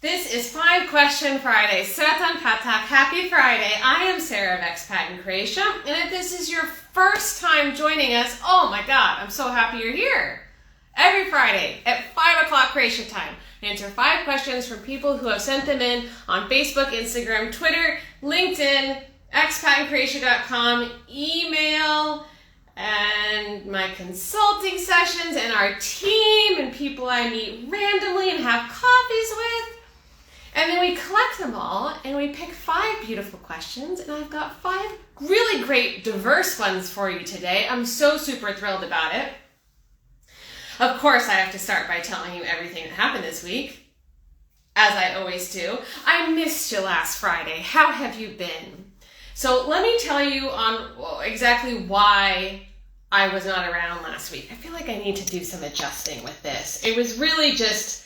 This is 5 Question Friday. Sretan Patak, happy Friday. I am Sarah of Expat in Croatia, and if this is your first time joining us, oh my God, I'm so happy you're here. Every Friday at 5 o'clock Croatia time, I answer 5 questions from people who have sent them in on Facebook, Instagram, Twitter, LinkedIn, expatinCroatia.com, email, and my consulting sessions, and our team, and people I meet randomly and have coffees with. And then we collect them all and we pick 5 beautiful questions, and I've got 5 really great diverse ones for you today. I'm so super thrilled about it. Of course, I have to start by telling you everything that happened this week, as I always do. I missed you last Friday. How have you been? So let me tell you on exactly why I was not around last week. I feel like I need to do some adjusting with this. It was really just,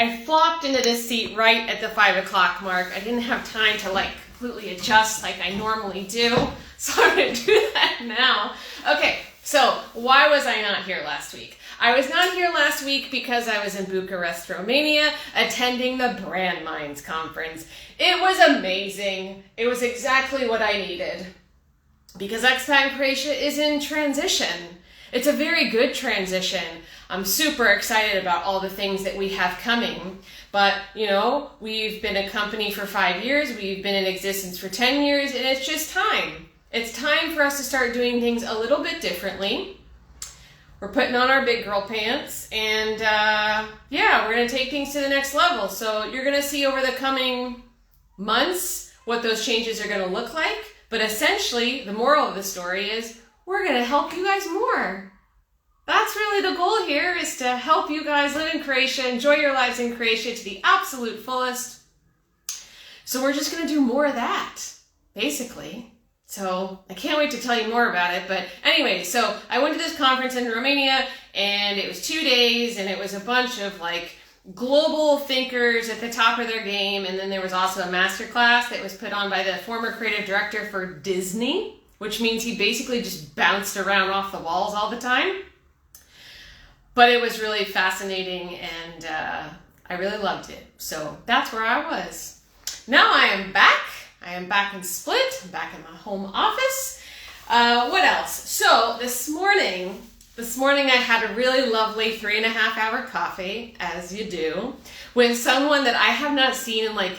I flopped into this seat right at the 5 o'clock mark. I didn't have time to completely adjust like I normally do. So I'm going to do that now. Okay, so why was I not here last week? I was not here last week because I was in Bucharest, Romania, attending the Brand Minds conference. It was amazing. It was exactly what I needed. Because Expat in Croatia is in transition. It's a very good transition. I'm super excited about all the things that we have coming. But, we've been a company for 5 years. We've been in existence for 10 years. And it's just time. It's time for us to start doing things a little bit differently. We're putting on our big girl pants. And, we're going to take things to the next level. So you're going to see over the coming months what those changes are going to look like. But essentially, the moral of the story is we're going to help you guys more. That's really the goal here, is to help you guys live in Croatia, enjoy your lives in Croatia to the absolute fullest. So we're just going to do more of that, basically. So I can't wait to tell you more about it. But anyway, so I went to this conference in Romania, and it was 2 days, and it was a bunch of global thinkers at the top of their game. And then there was also a masterclass that was put on by the former creative director for Disney, which means he basically just bounced around off the walls all the time. But it was really fascinating, and I really loved it. So that's where I was. Now I am back. I am back in Split. I'm back in my home office. What else? So this morning I had a really lovely 3.5-hour coffee, as you do, with someone that I have not seen in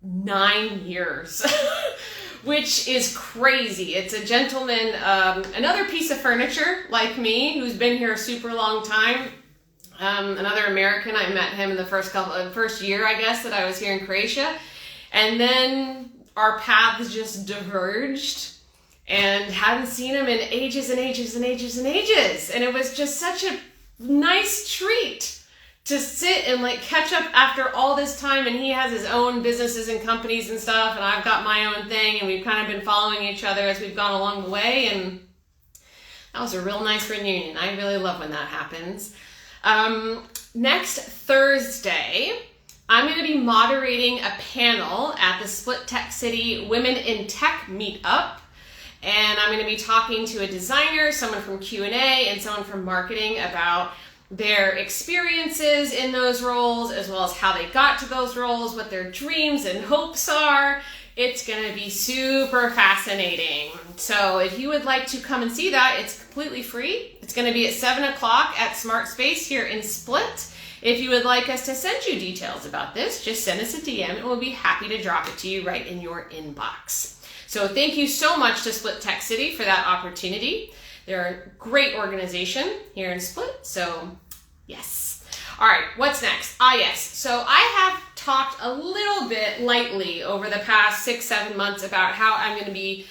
9 years, which is crazy. It's a gentleman, another piece of furniture like me, who's been here a super long time. Another American. I met him in the first year, I guess, that I was here in Croatia. And then our paths just diverged, and hadn't seen him in ages and ages and ages and ages. And it was just such a nice treat to sit and catch up after all this time. And he has his own businesses and companies and stuff, and I've got my own thing, and we've kind of been following each other as we've gone along the way. And that was a real nice reunion. I really love when that happens. Next Thursday, I'm going to be moderating a panel at the Split Tech City Women in Tech Meetup. And I'm going to be talking to a designer, someone from Q&A, and someone from marketing about their experiences in those roles, as well as how they got to those roles, what their dreams and hopes are. It's going to be super fascinating. So if you would like to come and see that, it's completely free. It's going to be at 7 o'clock at Smart Space here in Split. If you would like us to send you details about this, just send us a DM, and we'll be happy to drop it to you right in your inbox. So thank you so much to Split Tech City for that opportunity. They're a great organization here in Split, so yes. All right, what's next? Yes. So I have talked a little bit lightly over the past 6-7 months about how I'm going to be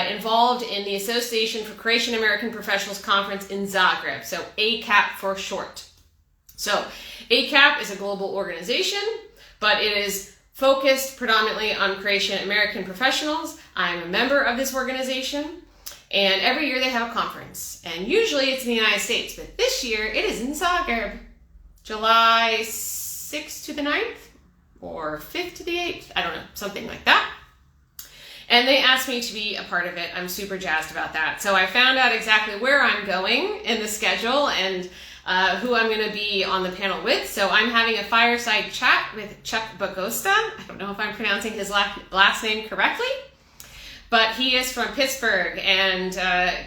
involved in the Association for Croatian American Professionals Conference in Zagreb, so ACAP for short. So ACAP is a global organization, but it is focused predominantly on Croatian American professionals. I'm a member of this organization, and every year they have a conference. And usually it's in the United States, but this year it is in Zagreb, July 6th to the 9th, or 5th to the 8th, I don't know, something like that. And they asked me to be a part of it. I'm super jazzed about that. So I found out exactly where I'm going in the schedule, and who I'm going to be on the panel with. So I'm having a fireside chat with Chuck Bagosta. I don't know if I'm pronouncing his last name correctly, but he is from Pittsburgh, and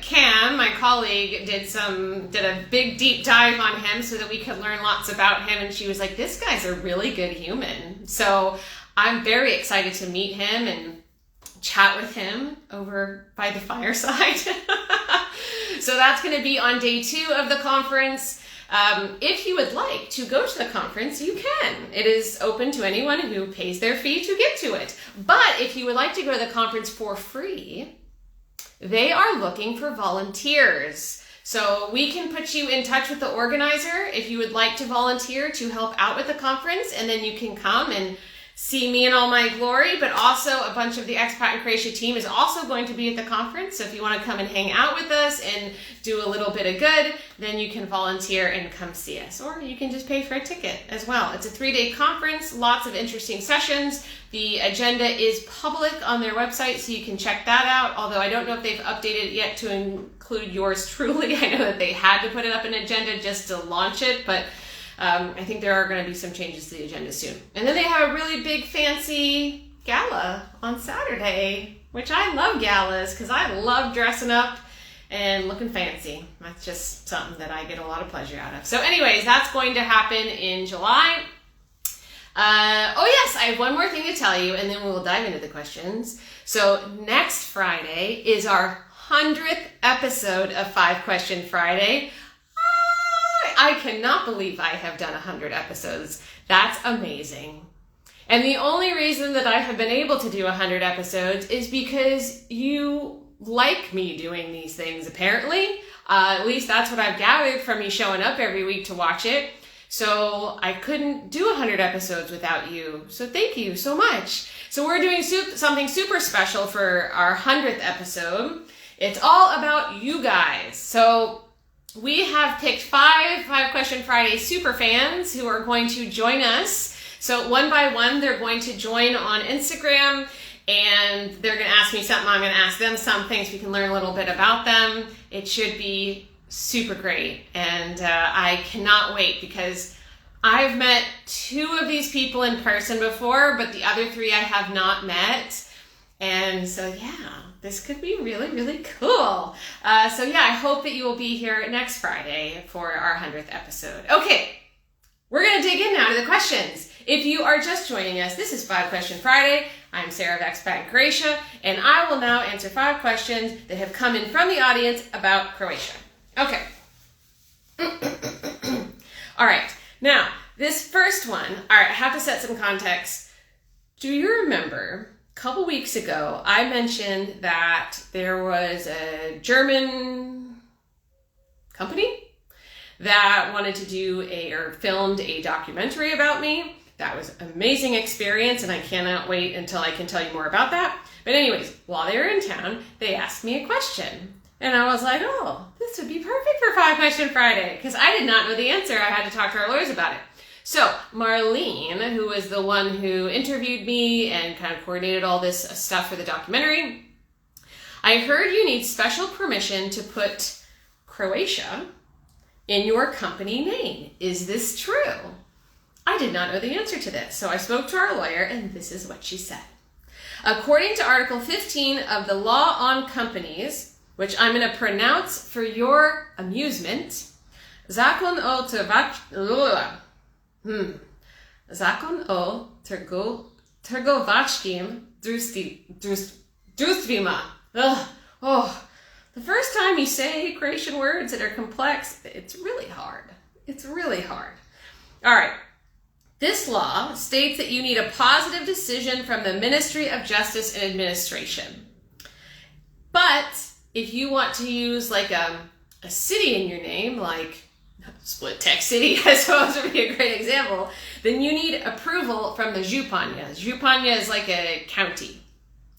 Cam, my colleague, did a big deep dive on him so that we could learn lots about him, and she was like, this guy's a really good human. So I'm very excited to meet him and chat with him over by the fireside. So that's going to be on day 2 of the conference. If you would like to go to the conference, you can. It is open to anyone who pays their fee to get to it. But if you would like to go to the conference for free, they are looking for volunteers. So we can put you in touch with the organizer if you would like to volunteer to help out with the conference, and then you can come and see me in all my glory. But also a bunch of the Expat in Croatia team is also going to be at the conference. So if you want to come and hang out with us and do a little bit of good, then you can volunteer and come see us. Or you can just pay for a ticket as well. It's a 3-day conference, lots of interesting sessions. The agenda is public on their website, so you can check that out. Although I don't know if they've updated it yet to include yours truly. I know that they had to put it up in agenda just to launch it, but I think there are going to be some changes to the agenda soon. And then they have a really big fancy gala on Saturday, which I love galas because I love dressing up and looking fancy. That's just something that I get a lot of pleasure out of. So anyways, that's going to happen in July. Oh yes, I have one more thing to tell you, and then we will dive into the questions. So next Friday is our 100th episode of 5 Question Friday. I cannot believe I have done 100 episodes. That's amazing. And the only reason that I have been able to do 100 episodes is because you like me doing these things, apparently. At least that's what I've gathered from you showing up every week to watch it. So I couldn't do 100 episodes without you. So thank you so much. So we're doing something super special for our 100th episode. It's all about you guys. So we have picked 5 Question Friday super fans who are going to join us. So one by one, they're going to join on Instagram, and they're going to ask me something. I'm going to ask them some things. We can learn a little bit about them. It should be super great. And I cannot wait because I've met 2 of these people in person before, but the other 3 I have not met. And so, yeah, this could be really, really cool. So, yeah, I hope that you will be here next Friday for our 100th episode. Okay, we're going to dig in now to the questions. If you are just joining us, this is 5 Question Friday. I'm Sarah of Expat in Croatia, and I will now answer 5 questions that have come in from the audience about Croatia. Okay. All right. Now, this first one, all right, I have to set some context. Do you remember a couple weeks ago, I mentioned that there was a German company that wanted to do or filmed a documentary about me. That was an amazing experience, and I cannot wait until I can tell you more about that. But anyways, while they were in town, they asked me a question. And I was like, oh, this would be perfect for 5 Question Friday, because I did not know the answer. I had to talk to our lawyers about it. So Marlene, who was the one who interviewed me and kind of coordinated all this stuff for the documentary, I heard you need special permission to put Croatia in your company name. Is this true? I did not know the answer to this, so I spoke to our lawyer, and this is what she said. According to Article 15 of the Law on Companies, which I'm going to pronounce for your amusement, Zakon o Trgovačkim društvima. The first time you say Croatian words that are complex, it's really hard. It's really hard. All right. This law states that you need a positive decision from the Ministry of Justice and Administration. But if you want to use like a city in your name, like Split Text City, I suppose would be a great example, then you need approval from the Županja. Županja is like a county.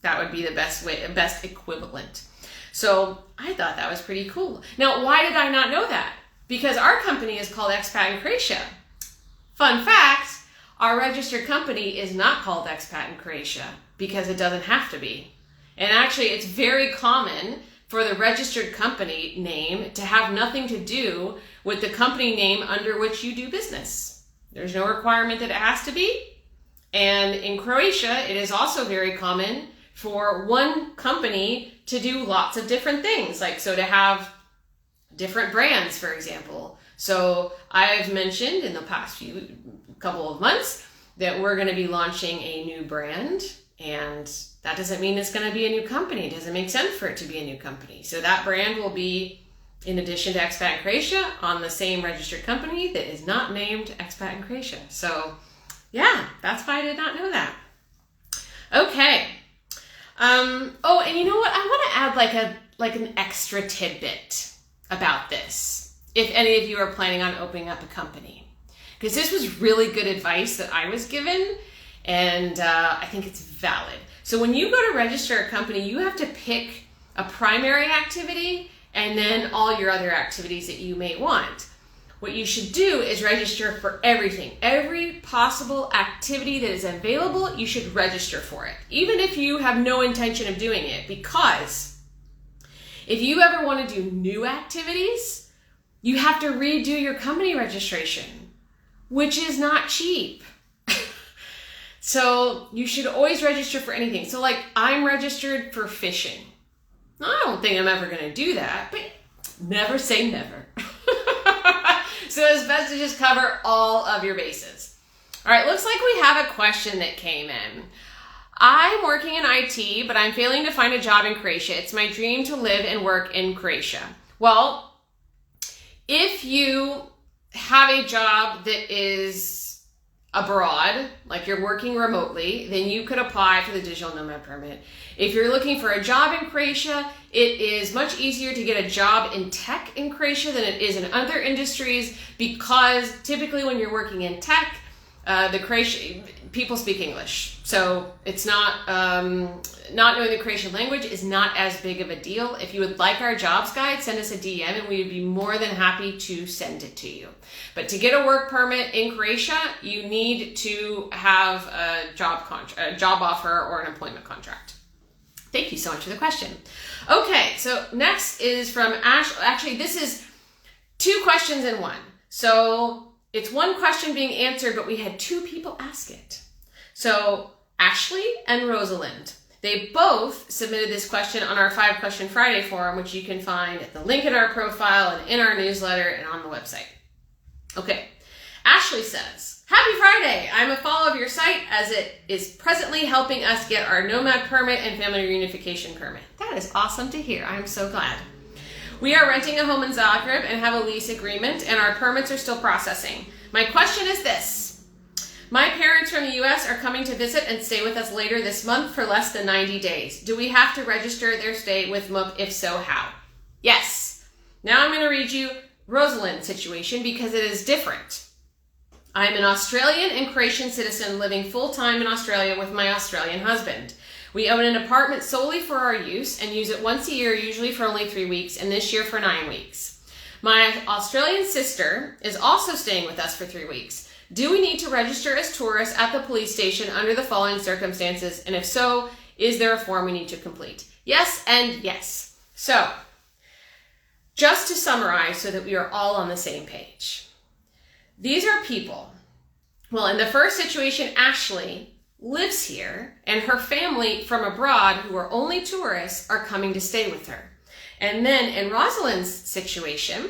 That would be the best equivalent. So I thought that was pretty cool. Now, why did I not know that? Because our company is called Expat in Croatia. Fun fact, our registered company is not called Expat in Croatia because it doesn't have to be. And actually, it's very common for the registered company name to have nothing to do with the company name under which you do business. There's no requirement that it has to be. And in Croatia, it is also very common for one company to do lots of different things. So to have different brands, for example. So I've mentioned in the past couple of months that we're going to be launching a new brand, and that doesn't mean it's going to be a new company. It doesn't make sense for it to be a new company. So that brand will be, in addition to Expat in Croatia, on the same registered company that is not named Expat in Croatia. So yeah, that's why I did not know that. Okay. Oh, and you know what? I want to add like an extra tidbit about this, if any of you are planning on opening up a company, because this was really good advice that I was given, and I think it's valid. So when you go to register a company, you have to pick a primary activity and then all your other activities that you may want. What you should do is register for everything. Every possible activity that is available, you should register for it, even if you have no intention of doing it, because if you ever want to do new activities, you have to redo your company registration, which is not cheap. So you should always register for anything. So I'm registered for fishing. I don't think I'm ever going to do that, but never say never. So it's best to just cover all of your bases. All right, looks like we have a question that came in. I'm working in IT, but I'm failing to find a job in Croatia. It's my dream to live and work in Croatia. Well, if you have a job that is abroad, like you're working remotely, then you could apply for the digital nomad permit. If you're looking for a job in Croatia, it is much easier to get a job in tech in Croatia than it is in other industries, because typically when you're working in tech, the Croatian people speak English. So it's not knowing the Croatian language is not as big of a deal. If you would like our jobs guide, send us a DM and we would be more than happy to send it to you. But to get a work permit in Croatia, you need to have a job offer or an employment contract. Thank you so much for the question. Okay, so next is from Ash. Actually, this is 2 questions in one. So it's one question being answered, but we had 2 people ask it. So Ashley and Rosalind, they both submitted this question on our 5 Question Friday forum, which you can find at the link in our profile and in our newsletter and on the website. Okay, Ashley says, Happy Friday! I'm a follower of your site as it is presently helping us get our nomad permit and family reunification permit. That is awesome to hear. I'm so glad. We are renting a home in Zagreb and have a lease agreement, and our permits are still processing. My question is this. My parents from the US are coming to visit and stay with us later this month for less than 90 days. Do we have to register their stay with MUP? If so, how? Yes. Now I'm going to read you Rosalind's situation because it is different. I'm an Australian and Croatian citizen living full-time in Australia with my Australian husband. We own an apartment solely for our use and use it once a year, usually for only 3 weeks, and this year for 9 weeks. My Australian sister is also staying with us for 3 weeks. Do we need to register as tourists at the police station under the following circumstances? And if so, is there a form we need to complete? Yes and yes. So, just to summarize so that we are all on the same page. These are people. Well, in the first situation, Ashley lives here and her family from abroad who are only tourists are coming to stay with her. And then in Rosalind's situation,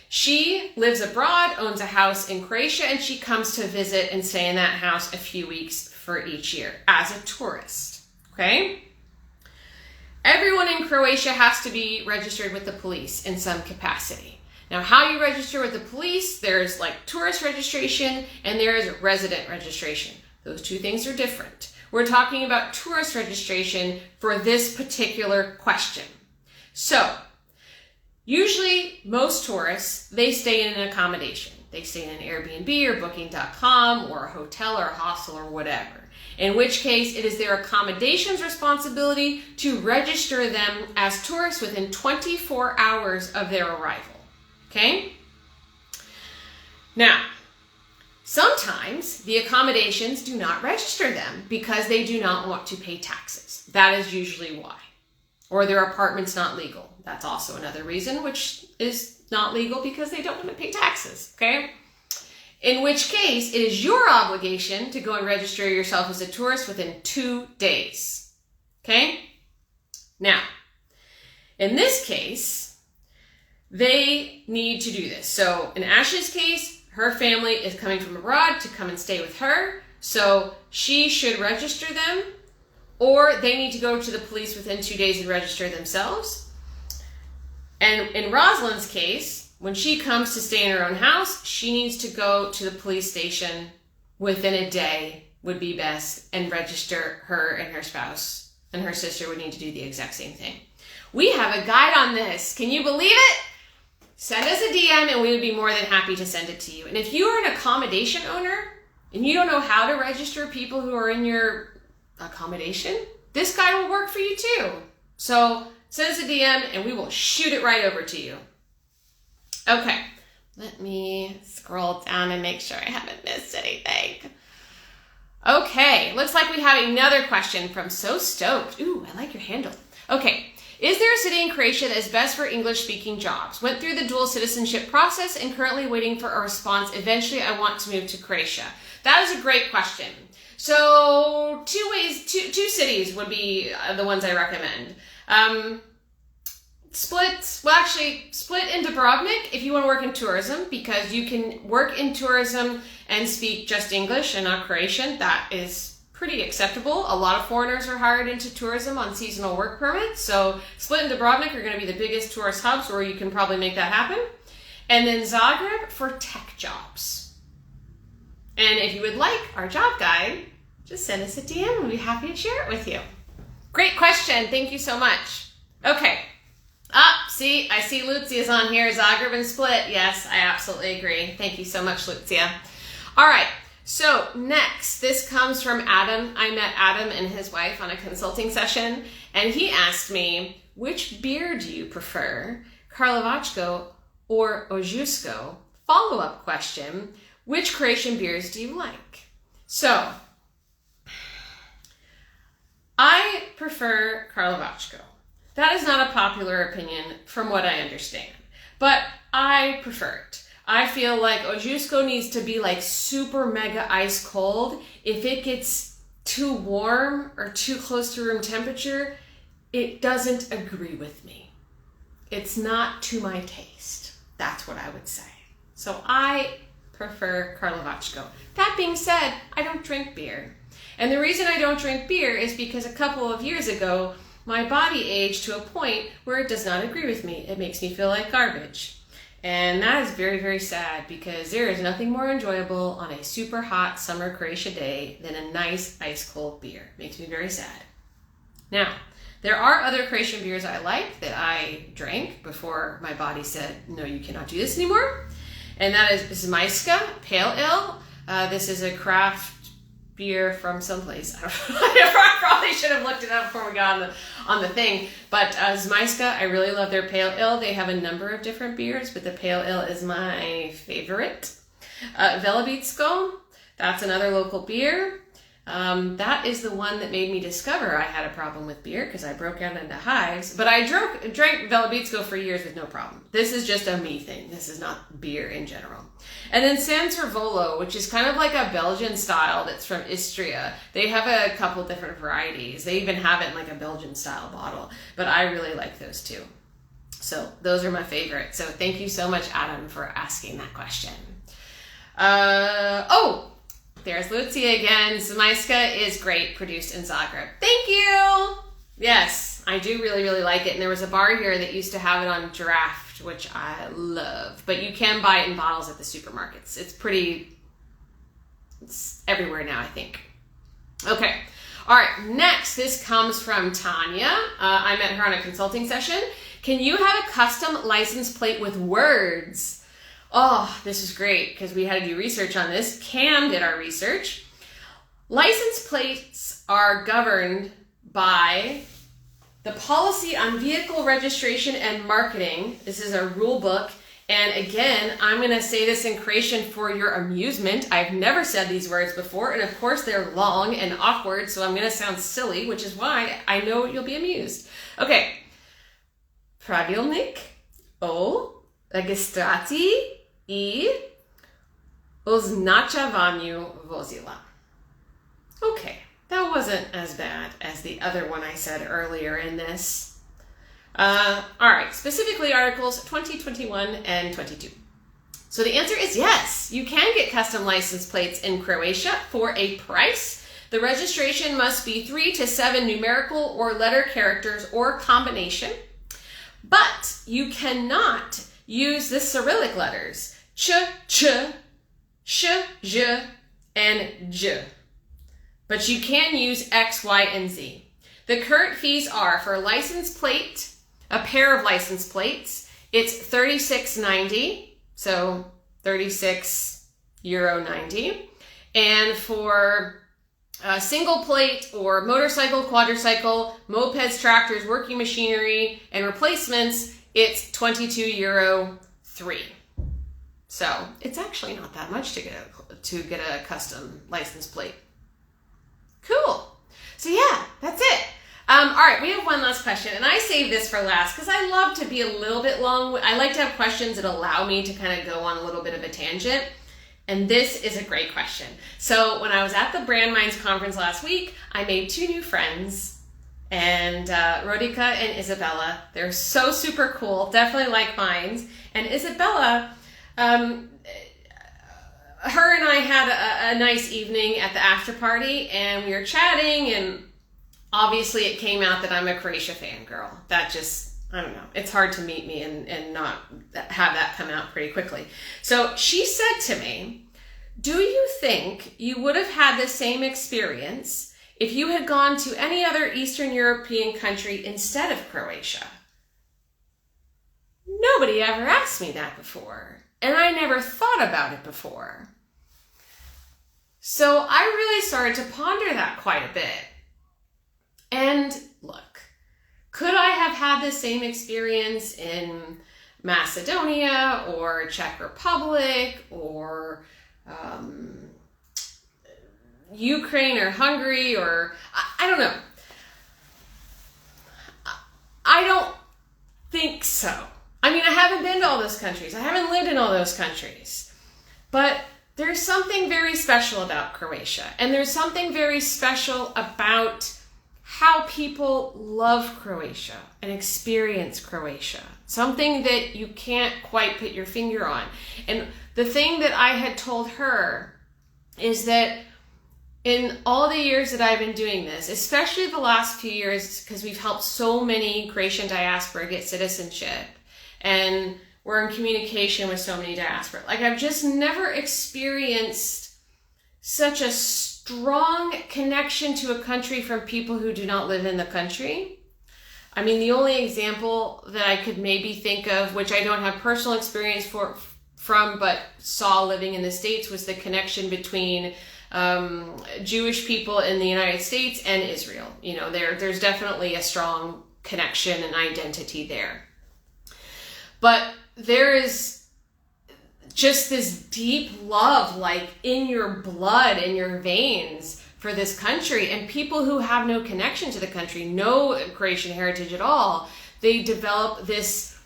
she lives abroad, owns a house in Croatia, and she comes to visit and stay in that house a few weeks for each year as a tourist. Okay? Everyone in Croatia has to be registered with the police in some capacity. Now, how you register with the police, there's tourist registration and there's resident registration. Those 2 things are different. We're talking about tourist registration for this particular question. So, usually most tourists, they stay in an accommodation. They stay in an Airbnb or Booking.com or a hotel or a hostel or whatever. In which case, it is their accommodation's responsibility to register them as tourists within 24 hours of their arrival. Okay? Now, sometimes the accommodations do not register them because they do not want to pay taxes. That is usually why. Or their apartment's not legal. that's also another reason, which is not legal because they don't want to pay taxes, okay? In which case, it is your obligation to go and register yourself as a tourist within 2 days, okay? Now, in this case, they need to do this. So in Ash's case, her family is coming from abroad to come and stay with her, so she should register them, or they need to go to the police within 2 days and register themselves. And in Rosalind's case, when she comes to stay in her own house, she needs to go to the police station within a day would be best and register her and her spouse, and her sister would need to do the exact same thing. We have a guide on this. Can you believe it? Send us a DM and we would be more than happy to send it to you. And if you are an accommodation owner and you don't know how to register people who are in your accommodation, this guide will work for you too. So send us a DM and we will shoot it right over to you. Okay, let me scroll down and make sure I haven't missed anything. Okay, looks like we have another question from So Stoked. Ooh, I like your handle. Okay, is there a city in Croatia that is best for English-speaking jobs? Went through the dual citizenship process and currently waiting for a response. Eventually, I want to move to Croatia. That is a great question. So, two cities would be the ones I recommend. Split in Dubrovnik if you want to work in tourism, because you can work in tourism and speak just English and not Croatian. That is pretty acceptable. A lot of foreigners are hired into tourism on seasonal work permits. So Split and Dubrovnik are going to be the biggest tourist hubs where you can probably make that happen. And then Zagreb for tech jobs. And if you would like our job guide, just send us a DM. We'll be happy to share it with you. Great question. Thank you so much. Okay. See, I see Lucia's on here. Zagreb and Split. Yes, I absolutely agree. Thank you so much, Lucia. All right. So next, this comes from Adam. I met Adam and his wife on a consulting session, and he asked me, which beer do you prefer, Karlovacko or Ožujsko? Follow-up question, which Croatian beers do you like? So, I prefer Karlovacko. That is not a popular opinion from what I understand, but I prefer it. I feel like Ožujsko needs to be like super mega ice cold. If it gets too warm or too close to room temperature, it doesn't agree with me. It's not to my taste. That's what I would say. So I prefer Karlovacko. That being said, I don't drink beer. And the reason I don't drink beer is because a couple of years ago, my body aged to a point where it does not agree with me. It makes me feel like garbage. And that is very, very sad, because there is nothing more enjoyable on a super hot summer Croatia day than a nice ice cold beer. Makes me very sad. Now, there are other Croatian beers I like that I drank before my body said, no, you cannot do this anymore. And that is Zmajska Pale Ale. This is a craft beer from someplace. I don't know. I probably should have looked it up before we got on the thing. But Zmajska, I really love their pale ale. They have a number of different beers, but the pale ale is my favorite. Velebitsko, that's another local beer. That is the one that made me discover I had a problem with beer, because I broke out into hives. But I drank Velebitsko for years with no problem. This is just a me thing. This is not beer in general. And then San Servolo, which is kind of like a Belgian style that's from Istria. They have a couple different varieties. They even have it in like a Belgian style bottle. But I really like those too. So those are my favorites. So thank you so much, Adam, for asking that question. There's Lucia again. Zmajska is great, produced in Zagreb. Thank you! Yes, I do really, really like it. And there was a bar here that used to have it on draft, which I love. But you can buy it in bottles at the supermarkets. It's everywhere now, I think. Okay. All right, next, this comes from Tanya. I met her on a consulting session. Can you have a custom license plate with words? Oh, this is great, because we had to do research on this. Cam did our research. License plates are governed by the Policy on Vehicle Registration and Marketing. This is a rule book. And again, I'm going to say this in Croatian for your amusement. I've never said these words before, and of course they're long and awkward, so I'm going to sound silly, which is why I know you'll be amused. Okay. pravilnik o registraciji I označavanju vozila. Okay, that wasn't as bad as the other one I said earlier in this. All right, specifically articles 20, 21, and 22. So the answer is yes, you can get custom license plates in Croatia for a price. The registration must be 3 to 7 numerical or letter characters or combination, but you cannot use the Cyrillic letters ch, sh, j, and j. But you can use X, Y, and Z. The current fees are for a license plate, a pair of license plates, it's €36.90, so €36.90. And for a single plate or motorcycle, quadricycle, mopeds, tractors, working machinery, and replacements, it's €22.03. So it's actually not that much to get a custom license plate. Cool. So yeah, that's it. All right, we have one last question, and I saved this for last because I love to be a little bit long. I like to have questions that allow me to kind of go on a little bit of a tangent, and this is a great question. So when I was at the Brand Minds conference last week, I made 2 new friends, and Rodica and Isabella. They're so super cool, definitely like minds. And Isabella, her and I had a nice evening at the after party, and we were chatting, and obviously it came out that I'm a Croatia fangirl. That just, I don't know, it's hard to meet me and not have that come out pretty quickly. So she said to me, do you think you would have had the same experience if you had gone to any other Eastern European country instead of Croatia? Nobody ever asked me that before, and I never thought about it before. So I really started to ponder that quite a bit. And look, could I have had the same experience in Macedonia or Czech Republic or Ukraine or Hungary or I don't know. I don't think so. I mean, I haven't been to all those countries. I haven't lived in all those countries. But there's something very special about Croatia. And there's something very special about how people love Croatia and experience Croatia. Something that you can't quite put your finger on. And the thing that I had told her is that in all the years that I've been doing this, especially the last few years, because we've helped so many Croatian diaspora get citizenship, and we're in communication with so many diaspora, like I've just never experienced such a strong connection to a country from people who do not live in the country. I mean, the only example that I could maybe think of, which I don't have personal experience from, but saw living in the States, was the connection between Jewish people in the United States and Israel. You know, there's definitely a strong connection and identity there. But there is just this deep love, like in your blood, in your veins, for this country. And people who have no connection to the country, no Croatian heritage at all, they develop this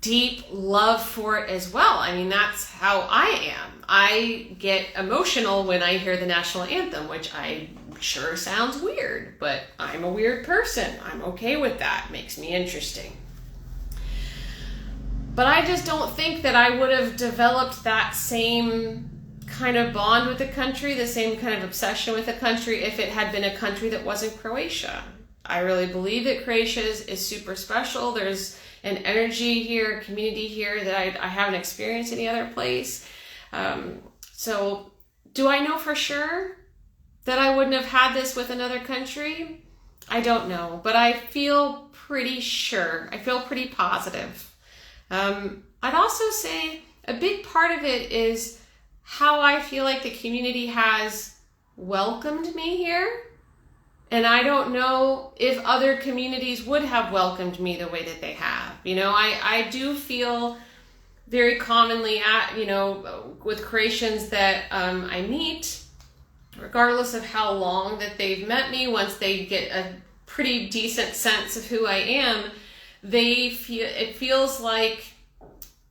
deep love for it as well. I mean, that's how I am. I get emotional when I hear the national anthem, which I'm sure sounds weird, but I'm a weird person. I'm okay with that. It makes me interesting. But I just don't think that I would have developed that same kind of bond with the country, the same kind of obsession with the country, if it had been a country that wasn't Croatia. I really believe that Croatia is super special. There's an energy here, a community here that I haven't experienced any other place. So do I know for sure that I wouldn't have had this with another country? I don't know, but I feel pretty sure. I feel pretty positive. I'd also say a big part of it is how I feel like the community has welcomed me here. And I don't know if other communities would have welcomed me the way that they have. You know, I do feel very commonly with Croatians that I meet, regardless of how long that they've met me, once they get a pretty decent sense of who I am, it feels like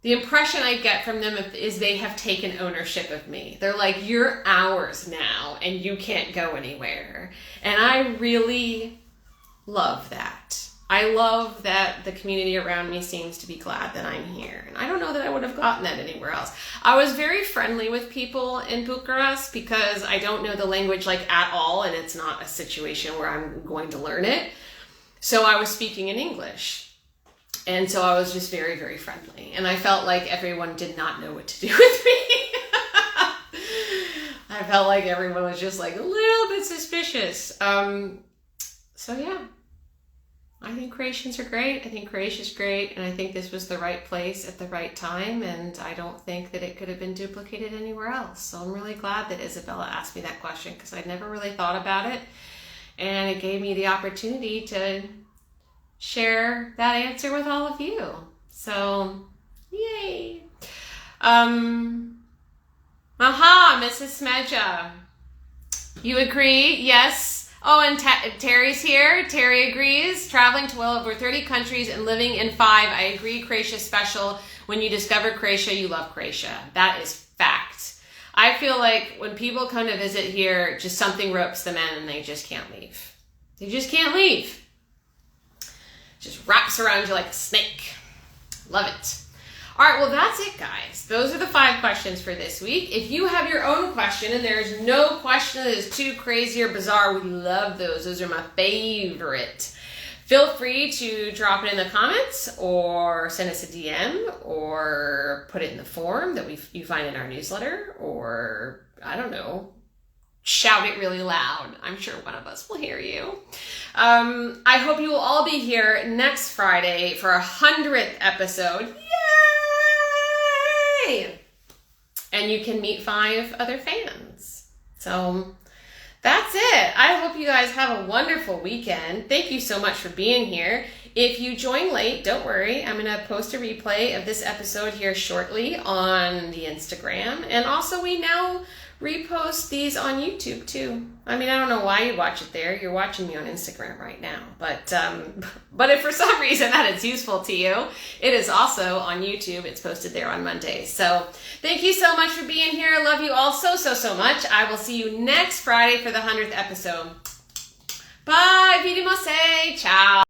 the impression I get from them is they have taken ownership of me. They're like, you're ours now and you can't go anywhere. And I really love that. I love that the community around me seems to be glad that I'm here. And I don't know that I would have gotten that anywhere else. I was very friendly with people in Bucharest because I don't know the language like at all, and it's not a situation where I'm going to learn it. So I was speaking in English. And so I was just very, very friendly. And I felt like everyone did not know what to do with me. I felt like everyone was just like a little bit suspicious. So yeah, I think Croatians are great. I think Croatia's great. And I think this was the right place at the right time. And I don't think that it could have been duplicated anywhere else. So I'm really glad that Isabella asked me that question because I'd never really thought about it. And it gave me the opportunity to share that answer with all of you. So, yay. Mrs. Smedja. You agree? Yes. Oh, and Terry's here. Terry agrees. Traveling to well over 30 countries and living in 5. I agree. Croatia's special. When you discover Croatia, you love Croatia. That is fact. I feel like when people come to visit here, just something ropes them in and they just can't leave. They just can't leave. Just wraps around you like a snake. Love it. All right, well, that's it, guys. Those are the 5 questions for this week. If you have your own question and there's no question that is too crazy or bizarre, we love those. Those are my favorite. Feel free to drop it in the comments or send us a DM or put it in the form that you find in our newsletter, or, I don't know, shout it really loud. I'm sure one of us will hear you. I hope you will all be here next Friday for our 100th episode. Yay! And you can meet 5 other fans. So that's it. I hope you guys have a wonderful weekend. Thank you so much for being here. If you join late, don't worry. I'm going to post a replay of this episode here shortly on the Instagram. And also we now repost these on YouTube too. I mean, I don't know why you watch it there. You're watching me on Instagram right now. But if for some reason that is useful to you, it is also on YouTube. It's posted there on Mondays. So thank you so much for being here. I love you all so, so, so much. I will see you next Friday for the 100th episode. Bye. Vidimo se. Ciao.